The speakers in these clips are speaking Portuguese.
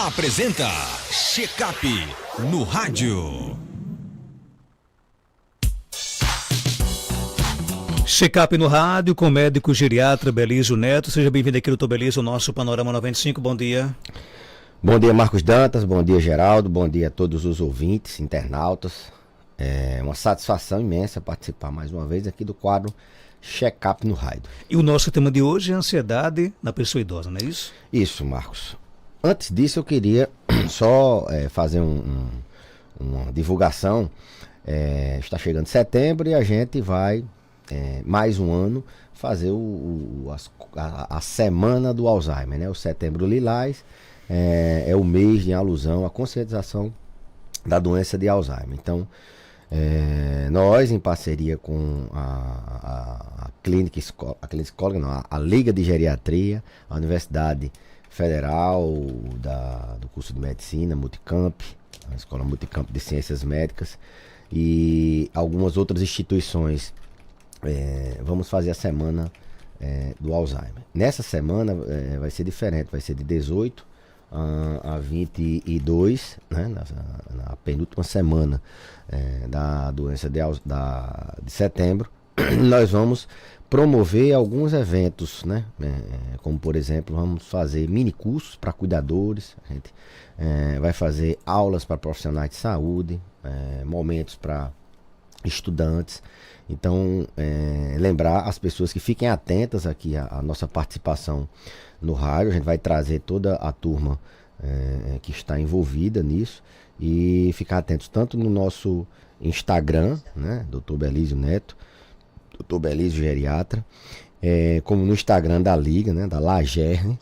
apresenta Check-up no rádio. Check-up no rádio com o médico geriatra Belísio Neto. Seja bem-vindo aqui, doutor Belísio, ao nosso Panorama 95. Bom dia. Bom dia, Marcos Dantas. Bom dia, Geraldo. Bom dia a todos os ouvintes, internautas. É uma satisfação imensa participar mais uma vez aqui do quadro Check-up no rádio. E o nosso tema de hoje é ansiedade na pessoa idosa, não é isso? Isso, Marcos. Antes disso, eu queria só fazer uma divulgação. Está chegando setembro e a gente vai, mais um ano, fazer a Semana do Alzheimer, né? O Setembro Lilás é o mês em alusão à conscientização da doença de Alzheimer. Então, nós, em parceria com a Liga de Geriatria, a Universidade Federal do curso de Medicina, Multicamp, a Escola Multicamp de Ciências Médicas e algumas outras instituições, vamos fazer a Semana do Alzheimer. Nessa semana vai ser diferente, vai ser de 18 a 22, né, na penúltima semana da doença de setembro. Nós vamos promover alguns eventos, né? Como por exemplo, vamos fazer mini cursos para cuidadores, a gente vai fazer aulas para profissionais de saúde, momentos para estudantes. Então, lembrar as pessoas que fiquem atentas aqui à nossa participação no rádio. A gente vai trazer toda a turma que está envolvida nisso e ficar atentos tanto no nosso Instagram, né, Dr. Belísio Neto, Dr. Belísio Geriatra, como no Instagram da Liga, né, da Lagerne,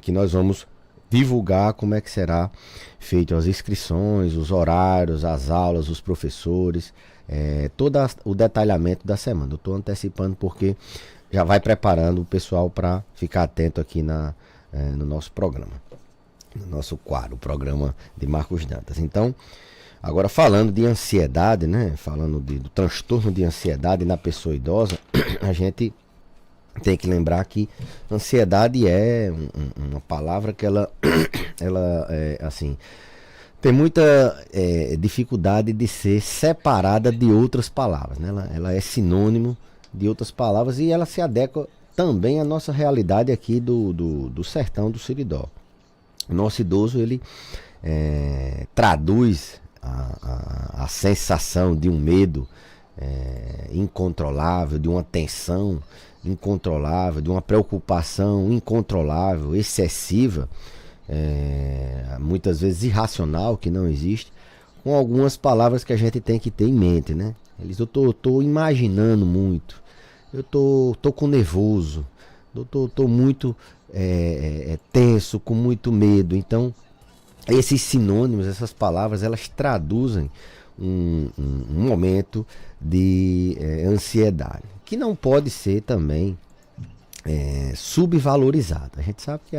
que nós vamos divulgar como é que será feito as inscrições, os horários, as aulas, os professores, todo o detalhamento da semana. Eu estou antecipando porque já vai preparando o pessoal para ficar atento aqui no nosso programa, no nosso quadro, o programa de Marcos Dantas. Então, agora falando de ansiedade, né? Falando do transtorno de ansiedade na pessoa idosa, a gente tem que lembrar que ansiedade é uma palavra que ela assim, tem muita dificuldade de ser separada de outras palavras, né? Ela é sinônimo de outras palavras e ela se adequa também à nossa realidade aqui do sertão do Seridó. O nosso idoso, ele traduz a sensação de um medo incontrolável, de uma tensão incontrolável, de uma preocupação incontrolável, excessiva, muitas vezes irracional, que não existe, com algumas palavras que a gente tem que ter em mente, né? Eu tô imaginando muito, eu tô com nervoso, eu tô muito tenso, com muito medo. Então, esses sinônimos, essas palavras, elas traduzem um momento de ansiedade, que não pode ser também subvalorizado. A gente sabe que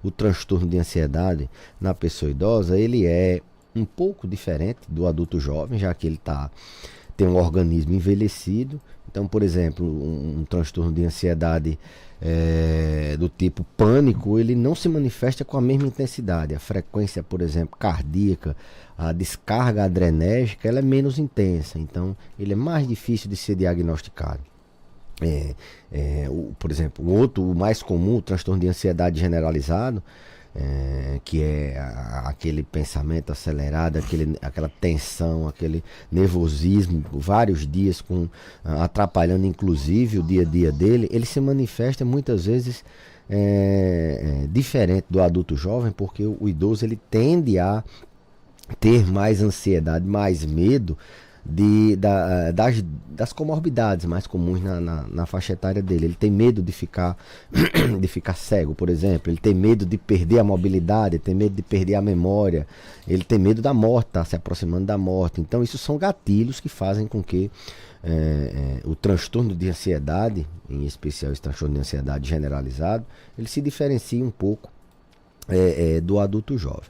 o transtorno de ansiedade na pessoa idosa, ele é um pouco diferente do adulto jovem, já que ele tem um organismo envelhecido. Então, por exemplo, um transtorno de ansiedade do tipo pânico, ele não se manifesta com a mesma intensidade. A frequência, por exemplo, cardíaca, a descarga adrenérgica, ela é menos intensa. Então, ele é mais difícil de ser diagnosticado. Por exemplo, o mais comum, o transtorno de ansiedade generalizado, que é aquele pensamento acelerado, aquela tensão, aquele nervosismo, vários dias atrapalhando inclusive o dia a dia dele, ele se manifesta muitas vezes diferente do adulto jovem, porque o idoso ele tende a ter mais ansiedade, mais medo das comorbidades mais comuns na faixa etária dele. Ele tem medo de ficar cego, por exemplo. Ele tem medo de perder a mobilidade, tem medo de perder a memória. Ele tem medo da morte, está se aproximando da morte. Então, isso são gatilhos que fazem com que o transtorno de ansiedade, em especial esse transtorno de ansiedade generalizado, ele se diferencie um pouco do adulto jovem.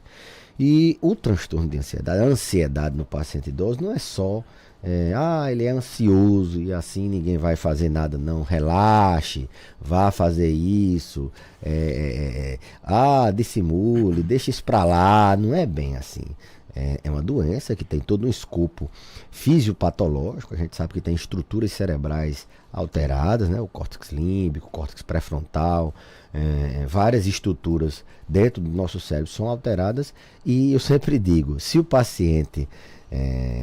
E o transtorno de ansiedade, a ansiedade no paciente idoso não é só ele é ansioso e assim ninguém vai fazer nada, não. Relaxe, vá fazer isso, dissimule, deixa isso pra lá. Não é bem assim. É uma doença que tem todo um escopo fisiopatológico. A gente sabe que tem estruturas cerebrais alteradas, né? O córtex límbico, o córtex pré-frontal, várias estruturas dentro do nosso cérebro são alteradas. E eu sempre digo, se o paciente,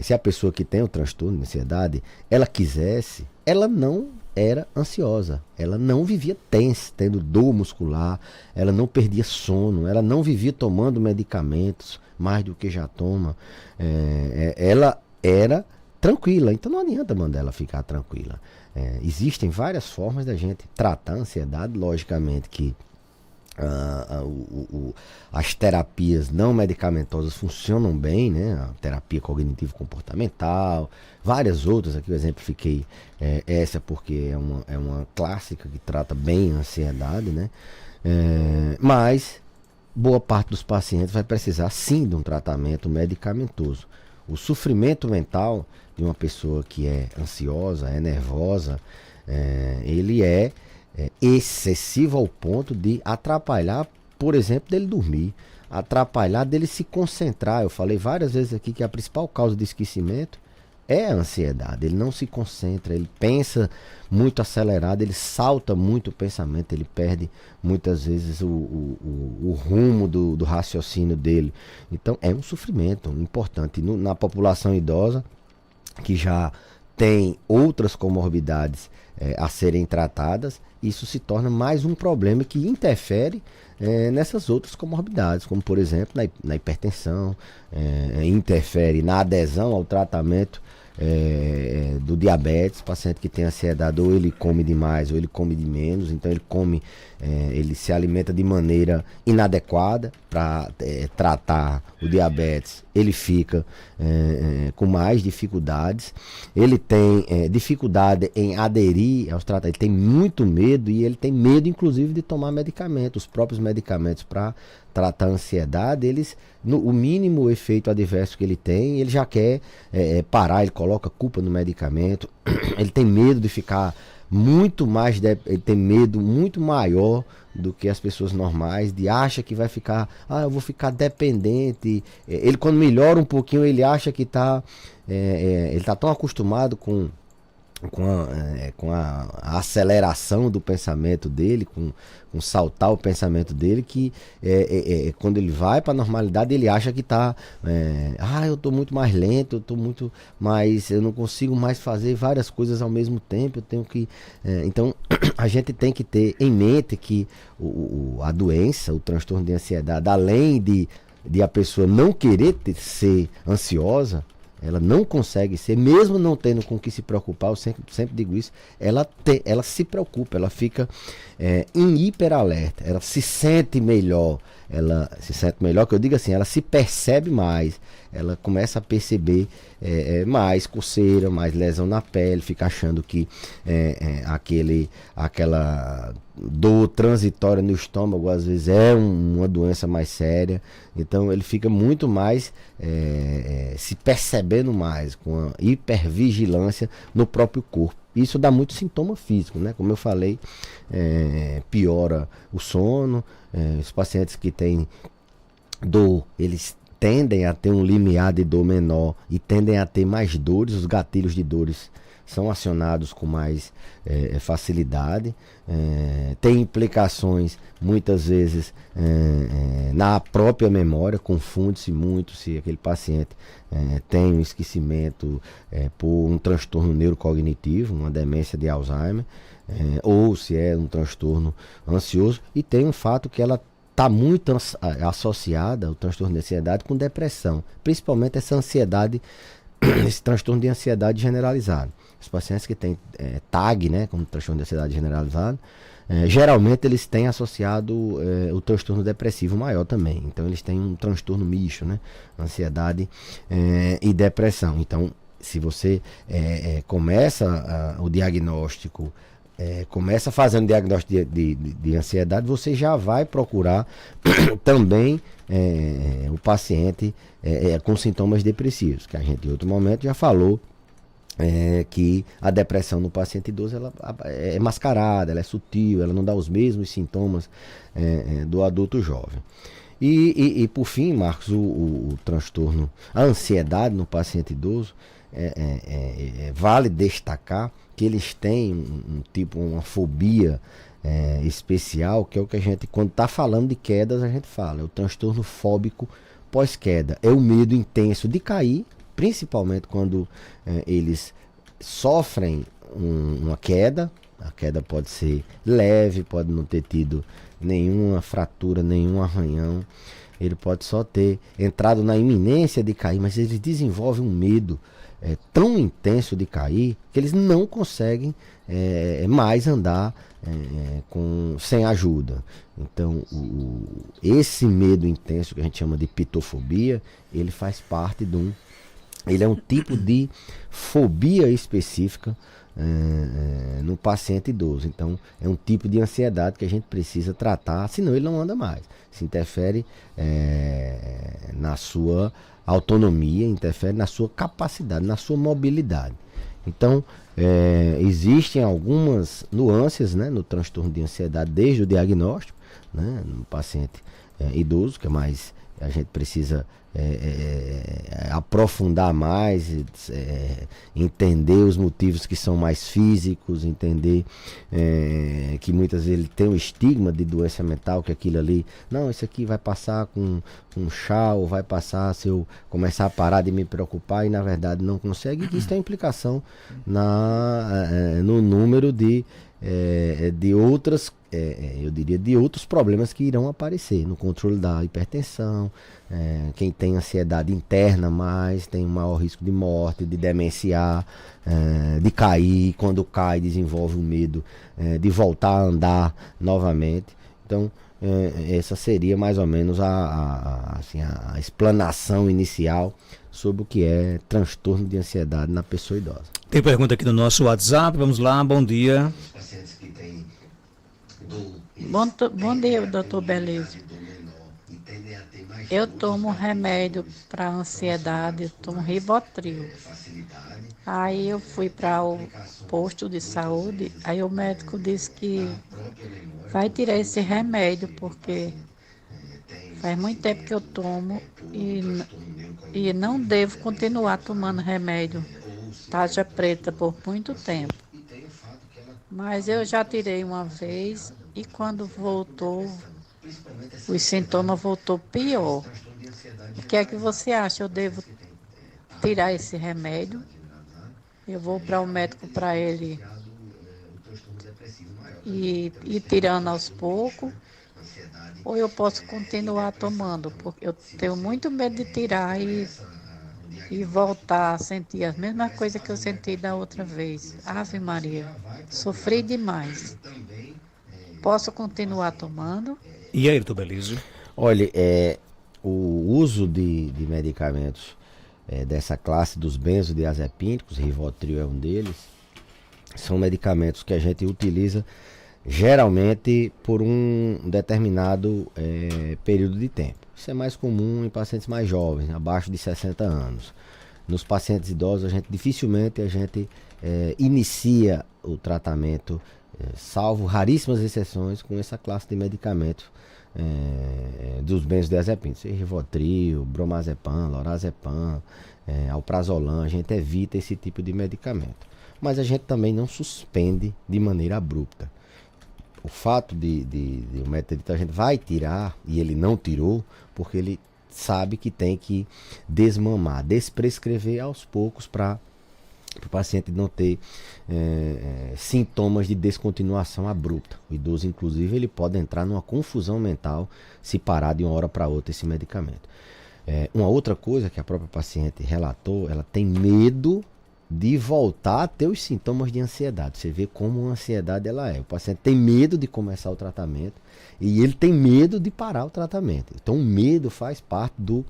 se a pessoa que tem o transtorno de ansiedade, ela quisesse, ela não era ansiosa, ela não vivia tensa, tendo dor muscular, ela não perdia sono, ela não vivia tomando medicamentos mais do que já toma, ela era tranquila. Então não adianta mandar ela ficar tranquila. Existem várias formas da gente tratar a ansiedade. Logicamente que as terapias não medicamentosas funcionam bem, né? A terapia cognitivo-comportamental, várias outras. Aqui eu exemplifiquei essa porque é uma clássica que trata bem a ansiedade, né? Mas boa parte dos pacientes vai precisar sim de um tratamento medicamentoso. O sofrimento mental de uma pessoa que é ansiosa, é nervosa, ele é excessivo ao ponto de atrapalhar, por exemplo, dele dormir, atrapalhar dele se concentrar. Eu falei várias vezes aqui que a principal causa de esquecimento é a ansiedade. Ele não se concentra, ele pensa muito acelerado, ele salta muito o pensamento, ele perde muitas vezes o rumo do raciocínio dele. Então é um sofrimento importante. Na população idosa, que já tem outras comorbidades a serem tratadas, isso se torna mais um problema que interfere nessas outras comorbidades, como por exemplo na hipertensão, interfere na adesão ao tratamento do diabetes. Paciente que tem ansiedade, ou ele come demais ou ele come de menos, então ele se alimenta de maneira inadequada para tratar o diabetes, ele fica com mais dificuldades, ele tem dificuldade em aderir aos tratamentos, ele tem muito medo, e ele tem medo inclusive de tomar medicamentos. Os próprios medicamentos para tratar a ansiedade, o mínimo efeito adverso que ele tem, ele já quer parar, ele coloca culpa no medicamento, ele tem medo de ficar muito mais, ele tem medo muito maior do que as pessoas normais, acha que vai ficar, eu vou ficar dependente. Ele, quando melhora um pouquinho, ele acha que ele está tão acostumado com a aceleração do pensamento dele, com saltar o pensamento dele, que quando ele vai para a normalidade, ele acha que eu estou muito mais lento, eu não consigo mais fazer várias coisas ao mesmo tempo, eu tenho que... Então, a gente tem que ter em mente que a doença, o transtorno de ansiedade, além de a pessoa não querer ser ansiosa, ela não consegue ser, mesmo não tendo com o que se preocupar. Eu sempre digo isso, ela se preocupa, ela fica em hiperalerta, ela se sente melhor, que eu digo assim, ela se percebe mais, ela começa a perceber mais coceira, mais lesão na pele, fica achando que aquela dor transitória no estômago às vezes é uma doença mais séria. Então ele fica muito mais se percebendo mais, com a hipervigilância no próprio corpo. Isso dá muito sintoma físico, né? Como eu falei, piora o sono. Os pacientes que têm dor, eles tendem a ter um limiar de dor menor e tendem a ter mais dores. Os gatilhos de dores são acionados com mais facilidade. Tem implicações muitas vezes na própria memória. Confunde-se muito se aquele paciente tem um esquecimento por um transtorno neurocognitivo, uma demência de Alzheimer, ou se é um transtorno ansioso. E tem um fato que ela está muito associada, o transtorno de ansiedade, com depressão, principalmente essa ansiedade, esse transtorno de ansiedade generalizado. Os pacientes que têm TAG, né, como transtorno de ansiedade generalizado, geralmente eles têm associado o transtorno depressivo maior também. Então eles têm um transtorno misto, né, ansiedade e depressão. Então, se você começa o diagnóstico, começa fazendo diagnóstico de ansiedade, você já vai procurar também o paciente com sintomas depressivos, que a gente em outro momento já falou que a depressão no paciente idoso ela é mascarada, ela é sutil, ela não dá os mesmos sintomas do adulto jovem. E por fim, Marcos, o transtorno, a ansiedade no paciente idoso, vale destacar que eles têm uma fobia especial, que é o que a gente, quando está falando de quedas, a gente fala, é o transtorno fóbico pós-queda, é o medo intenso de cair, principalmente quando eles sofrem uma queda. A queda pode ser leve, pode não ter tido nenhuma fratura, nenhum arranhão. Ele pode só ter entrado na iminência de cair, mas eles desenvolvem um medo tão intenso de cair que eles não conseguem mais andar sem ajuda. Então, esse medo intenso que a gente chama de pitofobia, ele faz parte ele é um tipo de fobia específica no paciente idoso. Então, é um tipo de ansiedade que a gente precisa tratar, senão ele não anda mais. Se interfere na sua autonomia, interfere na sua capacidade, na sua mobilidade. Então, existem algumas nuances, né, no transtorno de ansiedade desde o diagnóstico, né, no paciente idoso, que é mais, a gente precisa aprofundar mais, entender os motivos que são mais físicos, entender que muitas vezes ele tem um estigma de doença mental, que aquilo ali, não, isso aqui vai passar com um chá, ou vai passar se eu começar a parar de me preocupar, e na verdade não consegue, e que isso tem implicação no número de outras, eu diria, de outros problemas que irão aparecer no controle da hipertensão. Quem tem ansiedade interna mais tem um maior risco de morte, de demenciar, de cair. Quando cai, desenvolve o medo de voltar a andar novamente. Então, essa seria mais ou menos a explanação inicial sobre o que é transtorno de ansiedade na pessoa idosa. Tem pergunta aqui no nosso WhatsApp, vamos lá, bom dia. Bom dia, doutor Belísio. Eu tomo remédio para ansiedade, eu tomo Rivotril. Aí eu fui para o posto de saúde, aí o médico disse que vai tirar esse remédio, porque faz muito tempo que eu tomo e não devo continuar tomando remédio tarja preta por muito tempo. Mas eu já tirei uma vez e quando voltou, os sintomas voltou pior. O que é que você acha? Eu devo tirar esse remédio? Eu vou para o médico para ele ir tirando aos poucos? Ou eu posso continuar tomando? Porque eu tenho muito medo de tirar e voltar a sentir a mesma coisa que eu senti da outra vez. Ave Maria, sofri demais. Posso continuar tomando? E aí, doutor Belísio? Olha, o uso de medicamentos dessa classe dos benzodiazepínicos, Rivotril é um deles, são medicamentos que a gente utiliza geralmente por um determinado período de tempo. Isso é mais comum em pacientes mais jovens, abaixo de 60 anos. Nos pacientes idosos, dificilmente a gente inicia o tratamento, salvo raríssimas exceções, com essa classe de medicamentos dos benzodiazepínicos, Rivotril, bromazepam, lorazepam, alprazolam. A gente evita esse tipo de medicamento. Mas a gente também não suspende de maneira abrupta. O fato de o médico, a gente vai tirar, e ele não tirou, porque ele sabe que tem que desmamar, desprescrever aos poucos para o paciente não ter sintomas de descontinuação abrupta. O idoso, inclusive, ele pode entrar numa confusão mental se parar de uma hora para outra esse medicamento. Uma outra coisa que a própria paciente relatou, ela tem medo de voltar a ter os sintomas de ansiedade. Você vê como a ansiedade ela é. O paciente tem medo de começar o tratamento e ele tem medo de parar o tratamento. Então o medo faz parte do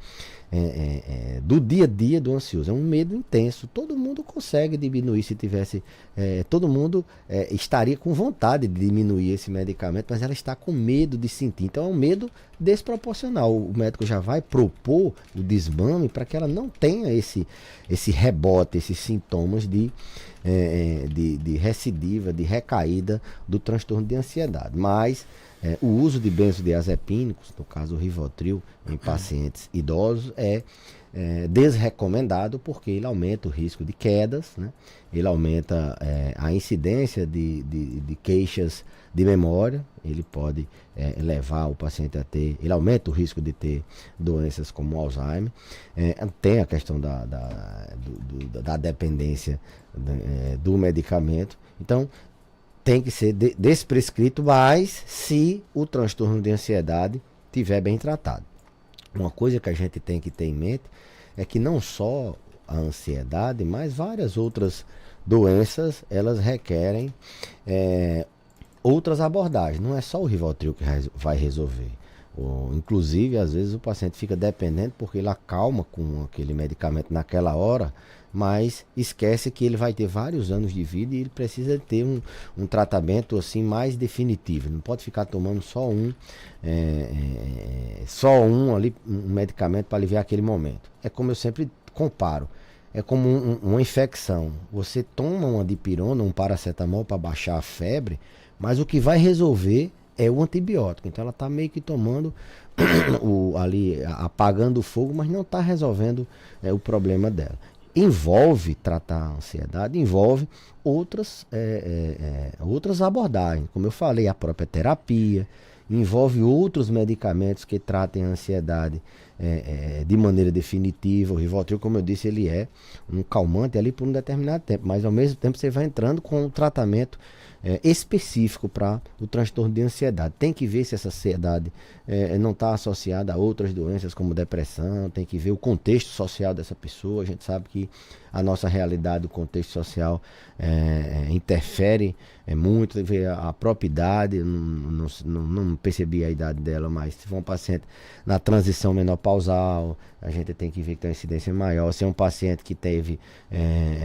dia a dia do ansioso. É um medo intenso. Todo mundo consegue diminuir se tivesse... todo mundo estaria com vontade de diminuir esse medicamento, mas ela está com medo de sentir. Então é um medo desproporcional. O médico já vai propor o desmame para que ela não tenha esse rebote, esses sintomas de recidiva, de recaída do transtorno de ansiedade. Mas o uso de benzodiazepínicos, no caso o Rivotril, em pacientes idosos, é desrecomendado porque ele aumenta o risco de quedas, né? Ele aumenta a incidência de queixas de memória, ele pode levar o paciente a ter, ele aumenta o risco de ter doenças como Alzheimer, tem a questão da dependência do medicamento, então tem que ser desprescrito, mas se o transtorno de ansiedade estiver bem tratado. Uma coisa que a gente tem que ter em mente é que não só a ansiedade, mas várias outras doenças, elas requerem outras abordagens. Não é só o Rivotril que vai resolver. Inclusive, às vezes o paciente fica dependente porque ele acalma com aquele medicamento naquela hora, mas esquece que ele vai ter vários anos de vida e ele precisa ter um tratamento assim mais definitivo. Ele não pode ficar tomando só um medicamento para aliviar aquele momento. É como eu sempre comparo. É como uma infecção. Você toma uma dipirona, um paracetamol para baixar a febre, mas o que vai resolver é o antibiótico. Então ela está meio que tomando apagando o fogo, mas não está resolvendo o problema dela. Envolve tratar a ansiedade, envolve outras abordagens. Como eu falei, a própria terapia, envolve outros medicamentos que tratem a ansiedade de maneira definitiva. O Rivotril, como eu disse, ele é um calmante ali por um determinado tempo, mas ao mesmo tempo você vai entrando com um tratamento específico para o transtorno de ansiedade. Tem que ver se essa ansiedade não está associada a outras doenças como depressão, tem que ver o contexto social dessa pessoa. A gente sabe que a nossa realidade, o contexto social interfere muito, tem que ver a própria idade. Não percebi a idade dela, mas se for um paciente na transição menopausal, a gente tem que ver que tem uma incidência maior. Se é um paciente que teve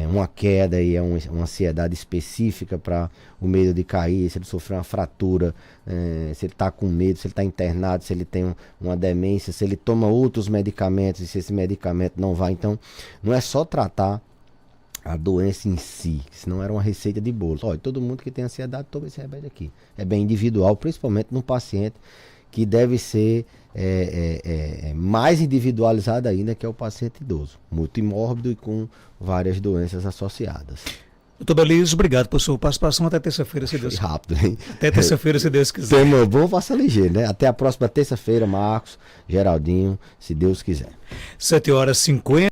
uma queda e uma ansiedade específica para o medo de cair, se ele sofreu uma fratura, se ele está com medo, se ele está internado, se ele tem uma demência, se ele toma outros medicamentos e se esse medicamento não vai. Então, não é só tratar a doença em si, senão era uma receita de bolo. Olha, todo mundo que tem ansiedade toma esse remédio aqui. É bem individual, principalmente num paciente que deve ser mais individualizado ainda, que é o paciente idoso, multimórbido e com várias doenças associadas. Doutor Belísio, obrigado por sua participação. Até terça-feira, se Deus quiser. Rápido, hein? Até terça-feira, se Deus quiser. Tema bom, faça ligeiro, né? Até a próxima terça-feira, Marcos, Geraldinho, se Deus quiser. 7h50.